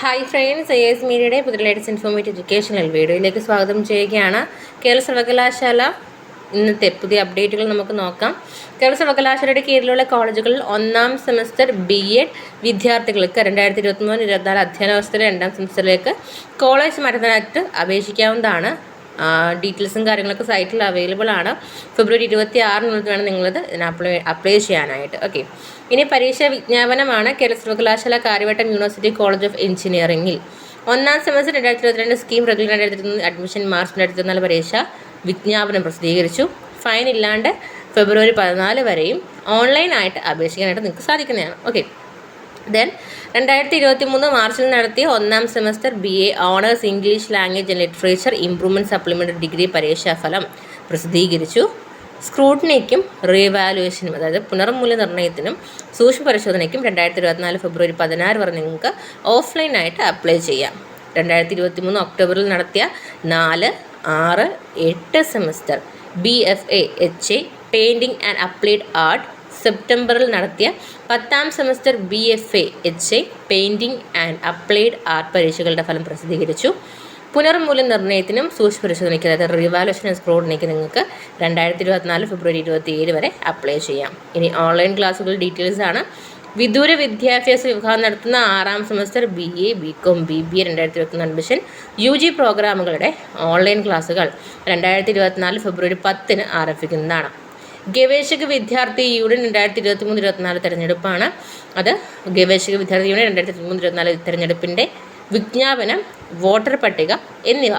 Hi friends, AS മീഡിയയുടെ പുതിയ latest informative educational വീഡിയോയിലേക്ക് സ്വാഗതം ചെയ്യുകയാണ്. കേരള സർവകലാശാല ഇന്നത്തെ പുതിയ അപ്ഡേറ്റുകൾ നമുക്ക് നോക്കാം. കേരള സർവകലാശാലയുടെ കീഴിലുള്ള കോളേജുകളിൽ ഒന്നാം സെമസ്റ്റർ BEd വിദ്യാർത്ഥികൾക്ക് 2023-24 അധ്യയന വർഷത്തിലെ രണ്ടാം സെമസ്റ്ററിലേക്ക് കോളേജ് മാറ്റുന്നതിനായിട്ട് അപേക്ഷിക്കാവുന്നതാണ്. ഡീറ്റെയിൽസും കാര്യങ്ങളൊക്കെ സൈറ്റിൽ അവൈലബിൾ ആണ്. ഫെബ്രുവരി 26 വേണം നിങ്ങളിത് ഇതിന് അപ്ലൈ ചെയ്യാനായിട്ട്. ഓക്കെ, ഇനി പരീക്ഷാ വിജ്ഞാപനമാണ്. കേരള സർവകലാശാല കാര്യവട്ടം യൂണിവേഴ്സിറ്റി കോളേജ് ഓഫ് എഞ്ചിനീയറിംഗിൽ ഒന്നാം semester 2022 scheme regular 2023 admission March 2024 പരീക്ഷ വിജ്ഞാപനം പ്രസിദ്ധീകരിച്ചു. ഫൈൻ ഇല്ലാണ്ട് ഫെബ്രുവരി 14 വരെയും ഓൺലൈനായിട്ട് അപേക്ഷിക്കാനായിട്ട് നിങ്ങൾക്ക് സാധിക്കുന്നതാണ്. ഓക്കെ, ദെൻ 2023 മാർച്ചിൽ നടത്തിയ ഒന്നാം semester BA honours English language and literature improvement supplementary degree പരീക്ഷാഫലം പ്രസിദ്ധീകരിച്ചു. സ്ക്രൂട്ടിനിക്കും റീവാലുവേഷനും, അതായത് പുനർമൂല്യനിർണ്ണയത്തിനും സൂക്ഷ്മ പരിശോധനയ്ക്കും 2024 ഫെബ്രുവരി 16 വരെ നിങ്ങൾക്ക് ഓഫ്ലൈനായിട്ട് അപ്ലൈ ചെയ്യാം. 2023 ഒക്ടോബറിൽ നടത്തിയ 4, 6, 8 semester BFA HA painting and applied art, സെപ്റ്റംബറിൽ നടത്തിയ 10ാം semester BFA HA painting and applied art പരീക്ഷകളുടെ ഫലം പ്രസിദ്ധീകരിച്ചു. പുനർമൂല്യനിർണ്ണയത്തിനും സൂക്ഷ്മ പരിശോധനയ്ക്ക്, അതായത് റിവാലുവേഷൻ ആൻഡ് സ്ക്രൂട്ടിനിക്ക് നിങ്ങൾക്ക് 2024 ഫെബ്രുവരി 27 വരെ അപ്ലൈ ചെയ്യാം. ഇനി ഓൺലൈൻ ക്ലാസ്സുകൾ ഡീറ്റെയിൽസ് ആണ്. വിദൂര വിദ്യാഭ്യാസ വിഭാഗം നടത്തുന്ന 6ാം semester BA BCom BBA 2023 admission UG പ്രോഗ്രാമുകളുടെ ഓൺലൈൻ ക്ലാസ്സുകൾ 2024 ഫെബ്രുവരി 10 ആരംഭിക്കുന്നതാണ്. ഗവേഷക വിദ്യാർത്ഥി യൂണിയൻ 2023-24 തെരഞ്ഞെടുപ്പാണ്. അത് ഗവേഷക വിദ്യാർത്ഥി യൂണിയൻ 2023-24 തെരഞ്ഞെടുപ്പിൻ്റെ വിജ്ഞാപനം, വോട്ടർ പട്ടിക എന്നിവ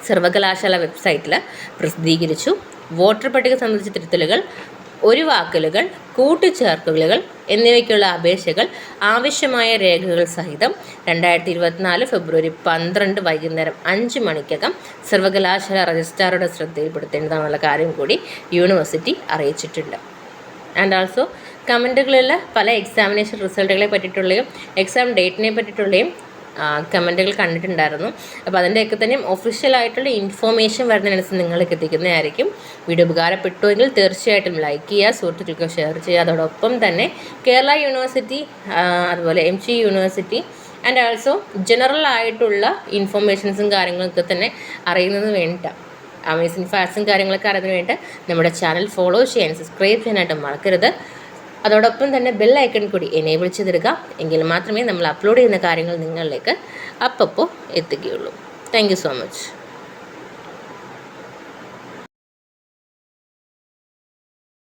സർവകലാശാല വെബ്സൈറ്റിൽ പ്രസിദ്ധീകരിച്ചു. വോട്ടർ പട്ടിക സംബന്ധിച്ച തിരുത്തലുകൾ, ഒഴിവാക്കലുകൾ, കൂട്ടിച്ചേർക്കലുകൾ എന്നിവയ്ക്കുള്ള അപേക്ഷകൾ ആവശ്യമായ രേഖകൾ സഹിതം 2024 ഫെബ്രുവരി 12 വൈകുന്നേരം 5 മണിക്കകം സർവകലാശാല രജിസ്ട്രാറുടെ ശ്രദ്ധയിൽപ്പെടുത്തേണ്ടതാണെന്നുള്ള കാര്യം കൂടി യൂണിവേഴ്സിറ്റി അറിയിച്ചിട്ടുണ്ട്. ആൻഡ് ആൾസോ കമൻറ്റുകളിൽ പല എക്സാമിനേഷൻ റിസൾട്ടുകളെ പറ്റിയിട്ടുള്ളയും എക്സാം ഡേറ്റിനെ പറ്റിയിട്ടുള്ളയും കമൻറ്റുകൾ കണ്ടിട്ടുണ്ടായിരുന്നു. അപ്പോൾ അതിൻ്റെയൊക്കെ തന്നെ ഒഫീഷ്യലായിട്ടുള്ള ഇൻഫോർമേഷൻ വരുന്നതിനനുസരിച്ച് നിങ്ങൾക്ക് എത്തിക്കുന്നതായിരിക്കും. വീഡിയോ ഉപകാരപ്പെട്ടുവെങ്കിൽ തീർച്ചയായിട്ടും ലൈക്ക് ചെയ്യുക, സുഹൃത്തുക്കൾക്ക് ഷെയർ ചെയ്യുക. അതോടൊപ്പം തന്നെ കേരള യൂണിവേഴ്സിറ്റി, അതുപോലെ MG university and also general ആയിട്ടുള്ള ഇൻഫോർമേഷൻസും കാര്യങ്ങളൊക്കെ തന്നെ അറിയുന്നതിന് വേണ്ടിയിട്ടാണ്, അമേസിങ് ഫാക്ട്സും കാര്യങ്ങളൊക്കെ അറിയുന്നതിന് വേണ്ടിയിട്ട് നമ്മുടെ ചാനൽ ഫോളോ ചെയ്യാൻ, സബ്സ്ക്രൈബ് ചെയ്യാനായിട്ട് മറക്കരുത്. അതോടൊപ്പം തന്നെ ബെൽ ഐക്കൺ കൂടി എനേബിൾ ചെയ്തിടുക. എങ്കിൽ മാത്രമേ നമ്മൾ അപ്ലോഡ് ചെയ്യുന്ന കാര്യങ്ങൾ നിങ്ങളിലേക്ക് അപ്പോൾ എത്തുകയുള്ളൂ. Thank you so much.